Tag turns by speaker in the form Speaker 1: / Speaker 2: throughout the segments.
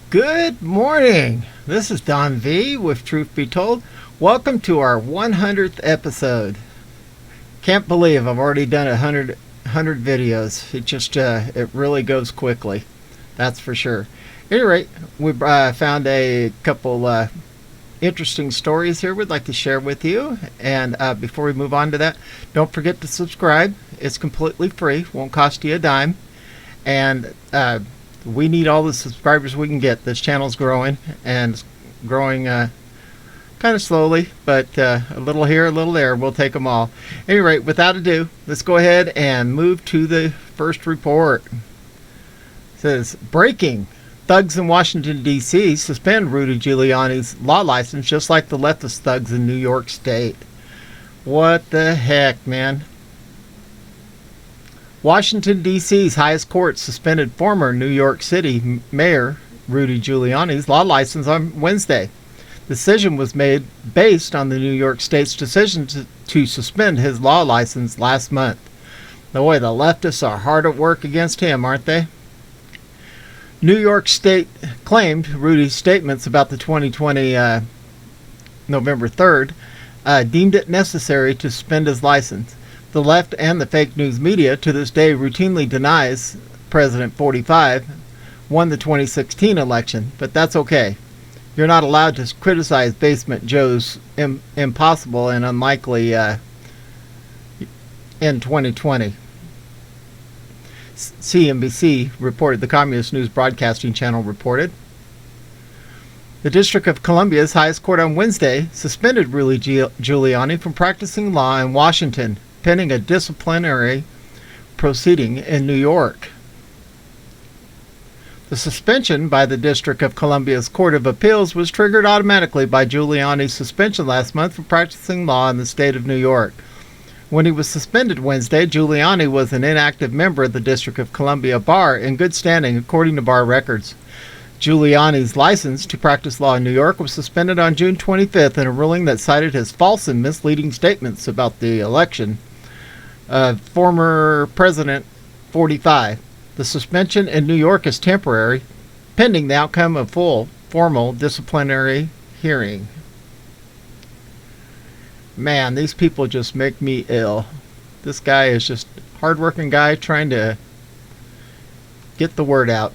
Speaker 1: Good morning. This is Don V with Truth Be Told. Welcome to our 100th episode. Can't believe I've already done 100 videos. It really goes quickly. That's for sure. At any rate, we found a couple interesting stories here we'd like to share with you. And before we move on to that, don't forget to subscribe. It's completely free. Won't cost you a dime. And we need all the subscribers we can get. This channel's growing, and it's growing kind of slowly, but a little here, a little there. We'll take them all. At any rate, without ado, let's go ahead and move to the first report. It says, breaking. Thugs in Washington, D.C. suspend Rudy Giuliani's law license just like the leftist thugs in New York State. What the heck, man? Washington, D.C.'s highest court suspended former New York City Mayor Rudy Giuliani's law license on Wednesday. The decision was made based on the New York State's decision to suspend his law license last month. Boy, the leftists are hard at work against him, aren't they? New York State claimed Rudy's statements about the 2020 November 3rd deemed it necessary to suspend his license. The left and the fake news media to this day routinely denies President 45 won the 2016 election, but that's okay. You're not allowed to criticize Basement Joe's impossible and unlikely in 2020. CNBC reported, the Communist News Broadcasting Channel reported. The District of Columbia's highest court on Wednesday suspended Rudy Giuliani from practicing law in Washington, pending a disciplinary proceeding in New York. The suspension by the District of Columbia's Court of Appeals was triggered automatically by Giuliani's suspension last month for practicing law in the state of New York. When he was suspended Wednesday, Giuliani was an inactive member of the District of Columbia Bar in good standing according to bar records. Giuliani's license to practice law in New York was suspended on June 25th in a ruling that cited his false and misleading statements about the election of former President 45. The suspension in New York is temporary, pending the outcome of full formal disciplinary hearing. Man, these people just make me ill. This guy is just a hardworking guy trying to get the word out.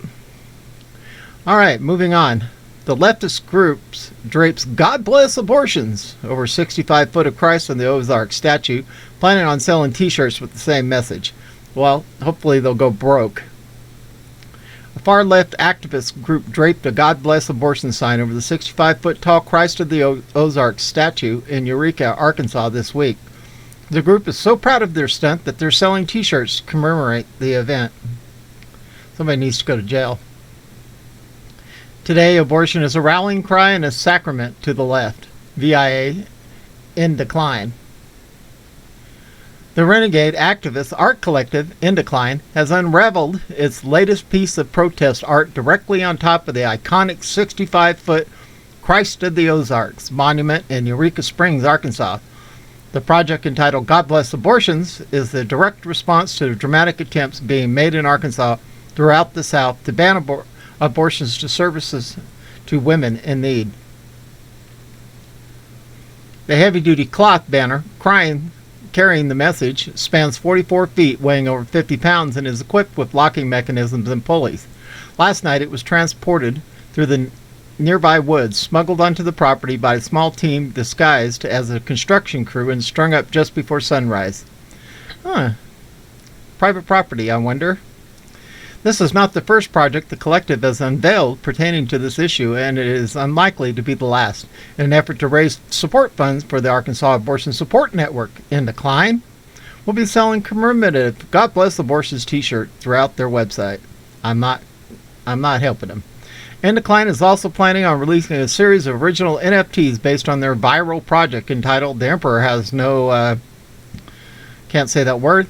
Speaker 1: All right, moving on. The leftist groups Drapes God Bless Abortions over 65 foot of Christ on the Ozarks statue, planning on selling t-shirts with the same message. Well, hopefully they'll go broke. A far-left activist group draped a God Bless Abortion sign over the 65-foot tall Christ of the Ozarks statue in Eureka, Arkansas this week. The group is so proud of their stunt that they're selling t-shirts to commemorate the event. Somebody needs to go to jail. Today, abortion is a rallying cry and a sacrament to the left. VIA in decline. The renegade activist art collective, In Decline, has unraveled its latest piece of protest art directly on top of the iconic 65-foot Christ of the Ozarks monument in Eureka Springs, Arkansas. The project, entitled God Bless Abortions, is the direct response to the dramatic attempts being made in Arkansas throughout the South to ban abortions to services to women in need. The heavy-duty cloth banner, carrying the message, spans 44 feet, weighing over 50 pounds, and is equipped with locking mechanisms and pulleys. Last night it was transported through the nearby woods, smuggled onto the property by a small team disguised as a construction crew, and strung up just before sunrise. Private property, I wonder. This is not the first project the collective has unveiled pertaining to this issue, and it is unlikely to be the last. In an effort to raise support funds for the Arkansas Abortion Support Network, In Decline will be selling commemorative God Bless Abortions t-shirt throughout their website. I'm not helping them. In Decline is also planning on releasing a series of original NFTs based on their viral project entitled The Emperor Has No can't say that word.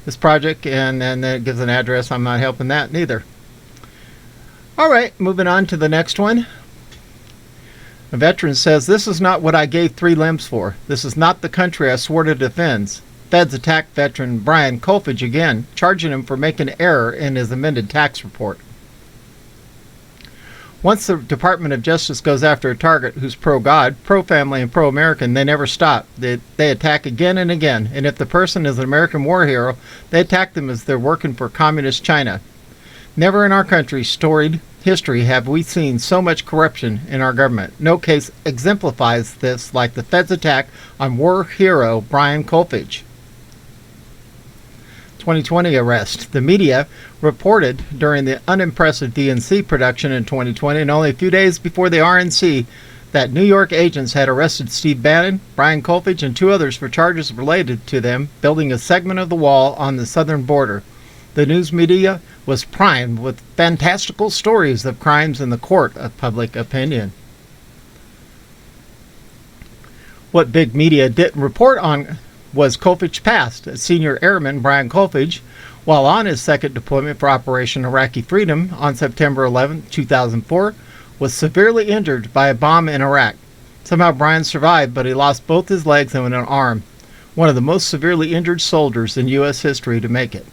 Speaker 1: This project, and then it gives an address. I'm not helping that neither. All right, moving on to the next one. A veteran says, "This is not what I gave 3 limbs for. This is not the country I swore to defend." Feds attacked veteran Brian Kolfage again, charging him for making an error in his amended tax report. Once the Department of Justice goes after a target who's pro-God, pro-family, and pro-American, they never stop. They attack again and again, and if the person is an American war hero, they attack them as they're working for communist China. Never in our country's storied history have we seen so much corruption in our government. No case exemplifies this like the Fed's attack on war hero Brian Kolfage. 2020 arrest. The media reported during the unimpressive DNC production in 2020 and only a few days before the RNC that New York agents had arrested Steve Bannon, Brian Kolfage, and 2 others for charges related to them building a segment of the wall on the southern border. The news media was primed with fantastical stories of crimes in the court of public opinion. What big media didn't report on was Kolfage's past. A senior airman, Brian Kolfage, while on his second deployment for Operation Iraqi Freedom on September 11, 2004, was severely injured by a bomb in Iraq. Somehow Brian survived, but he lost both his legs and an arm. One of the most severely injured soldiers in U.S. history to make it.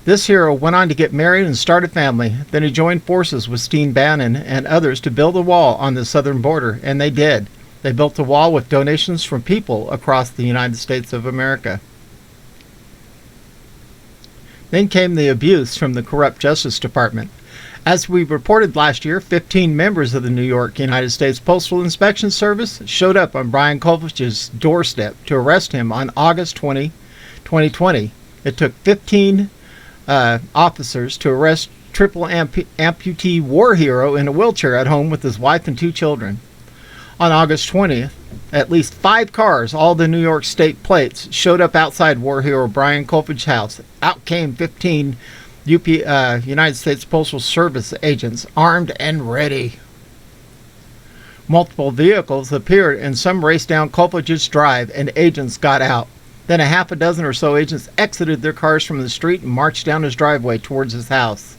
Speaker 1: This hero went on to get married and start a family. Then he joined forces with Steve Bannon and others to build a wall on the southern border, and they did. They built a wall with donations from people across the United States of America. Then came the abuse from the corrupt Justice Department. As we reported last year, 15 members of the New York United States Postal Inspection Service showed up on Brian Kolfage's doorstep to arrest him on August 20, 2020. It took 15 officers to arrest triple amputee war hero in a wheelchair at home with his wife and 2 children. On August 20th, at least 5 cars, all the New York State plates, showed up outside war hero Brian Kolfage's house. Out came 15 United States Postal Service agents, armed and ready. Multiple vehicles appeared and some raced down Kolfage's drive and agents got out. Then a half a dozen or so agents exited their cars from the street and marched down his driveway towards his house.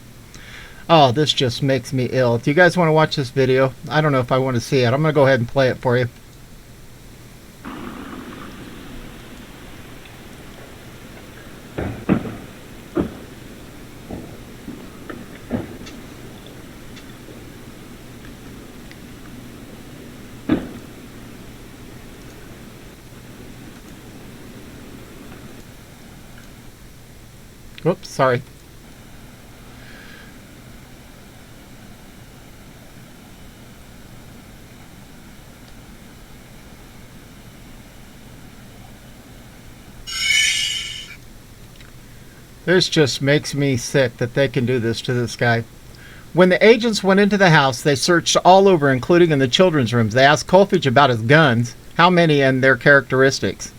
Speaker 1: Oh, this just makes me ill. If you guys want to watch this video, I don't know if I want to see it. I'm going to go ahead and play it for you. Whoops, sorry. This just makes me sick that they can do this to this guy. When the agents went into the house, they searched all over, including in the children's rooms. They asked Kolfage about his guns, how many, and their characteristics.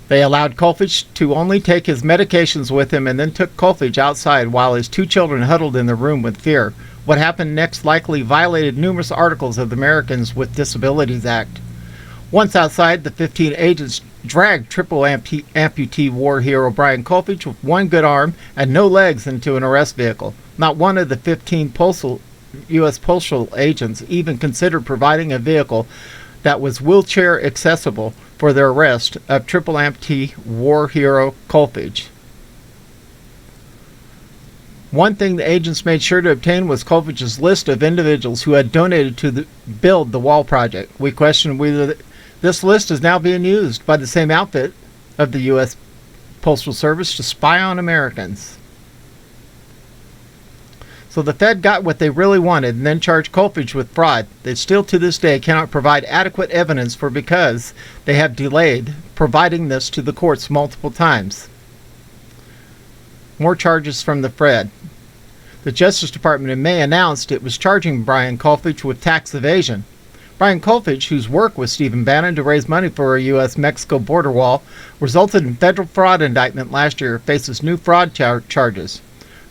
Speaker 1: They allowed Kolfage to only take his medications with him and then took Kolfage outside while his 2 children huddled in the room with fear. What happened next likely violated numerous articles of the Americans with Disabilities Act. Once outside, the 15 agents dragged triple amputee war hero Brian Kolfage with 1 good arm and no legs into an arrest vehicle. Not one of the 15 U.S. postal agents even considered providing a vehicle that was wheelchair accessible for their arrest of triple amputee war hero Kolfage. One thing the agents made sure to obtain was Kolfage's list of individuals who had donated to build the wall project. We question whether this list is now being used by the same outfit of the U.S. Postal Service to spy on Americans. So the Fed got what they really wanted and then charged Kolfage with fraud. They still to this day cannot provide adequate evidence for because they have delayed providing this to the courts multiple times. More charges from the Fed. The Justice Department in May announced it was charging Brian Kolfage with tax evasion. Brian Kolfage, whose work with Steve Bannon to raise money for a U.S.-Mexico border wall, resulted in federal fraud indictment last year, faces new fraud charges.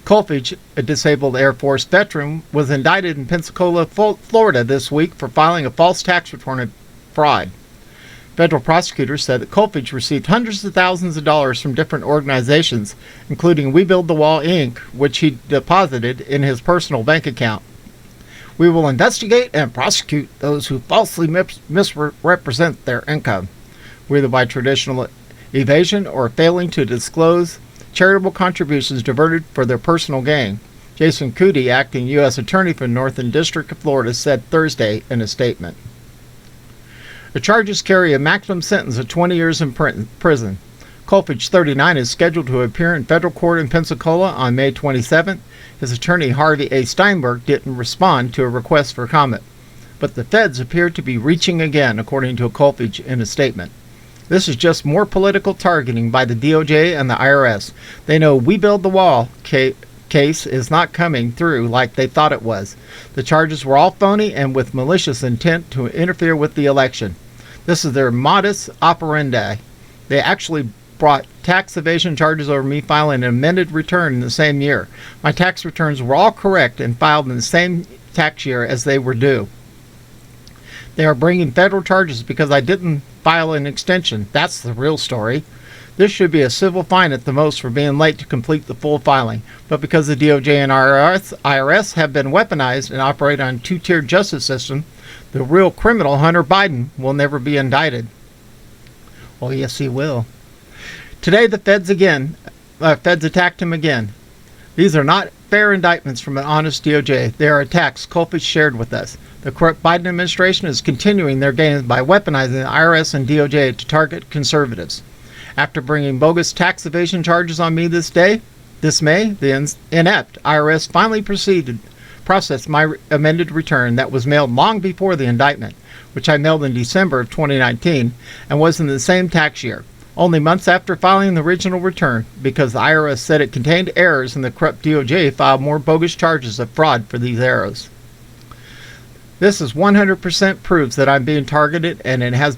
Speaker 1: Kolfage, a disabled Air Force veteran, was indicted in Pensacola, Florida this week for filing a false tax return fraud. Federal prosecutors said that Kolfage received hundreds of thousands of dollars from different organizations, including We Build the Wall, Inc., which he deposited in his personal bank account. We will investigate and prosecute those who falsely misrepresent their income, whether by traditional evasion or failing to disclose charitable contributions diverted for their personal gain. Jason Cootie, acting U.S. Attorney for the Northern District of Florida, said Thursday in a statement. The charges carry a maximum sentence of 20 years in prison. Kolfage, 39, is scheduled to appear in federal court in Pensacola on May 27th. His attorney, Harvey A. Steinberg, didn't respond to a request for comment. But the feds appear to be reaching again, according to Kolfage in a statement. This is just more political targeting by the DOJ and the IRS. They know we build the wall case is not coming through like they thought it was. The charges were all phony and with malicious intent to interfere with the election. This is their modus operandi. They actually brought tax evasion charges over me filing an amended return in the same year. My tax returns were all correct and filed in the same tax year as they were due. They are bringing federal charges because I didn't file an extension. That's the real story. This should be a civil fine at the most for being late to complete the full filing. But because the DOJ and IRS have been weaponized and operate on a two-tiered justice system, the real criminal, Hunter Biden, will never be indicted. Well, yes, he will. Today, the feds attacked him again. These are not fair indictments from an honest DOJ. They are attacks Kolfage shared with us. The corrupt Biden administration is continuing their games by weaponizing the IRS and DOJ to target conservatives. After bringing bogus tax evasion charges on me this May, the inept IRS finally processed my amended return that was mailed long before the indictment, which I mailed in December of 2019 and was in the same tax year, only months after filing the original return, because the IRS said it contained errors and the corrupt DOJ filed more bogus charges of fraud for these errors. This is 100% proves that I'm being targeted, and it has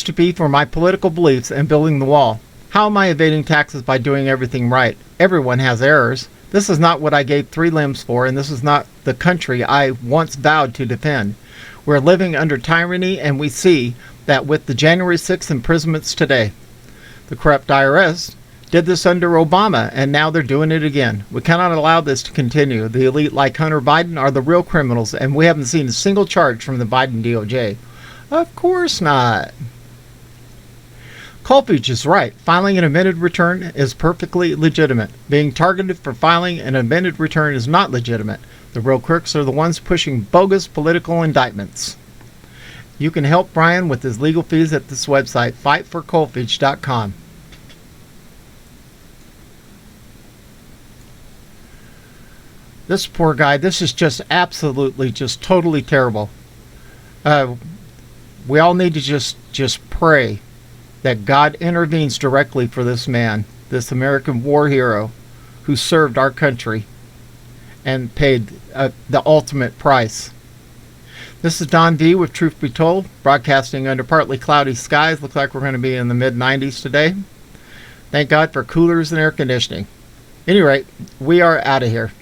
Speaker 1: to be for my political beliefs and building the wall. How am I evading taxes by doing everything right? Everyone has errors. This is not what I gave 3 limbs for, and this is not the country I once vowed to defend. We're living under tyranny, and we see that with the January 6th imprisonments today. The corrupt IRS did this under Obama, and now they're doing it again. We cannot allow this to continue. The elite like Hunter Biden are the real criminals, and we haven't seen a single charge from the Biden DOJ. Of course not. Kolfage is right. Filing an amended return is perfectly legitimate. Being targeted for filing an amended return is not legitimate. The real crooks are the ones pushing bogus political indictments. You can help Brian with his legal fees at this website, fightforkolfage.com. This poor guy, this is just absolutely, just totally terrible. We all need to just pray that God intervenes directly for this man, this American war hero who served our country and paid the ultimate price. This is Don V with Truth Be Told, broadcasting under partly cloudy skies. Looks like we're going to be in the mid-90s today. Thank God for coolers and air conditioning. At any rate, we are out of here.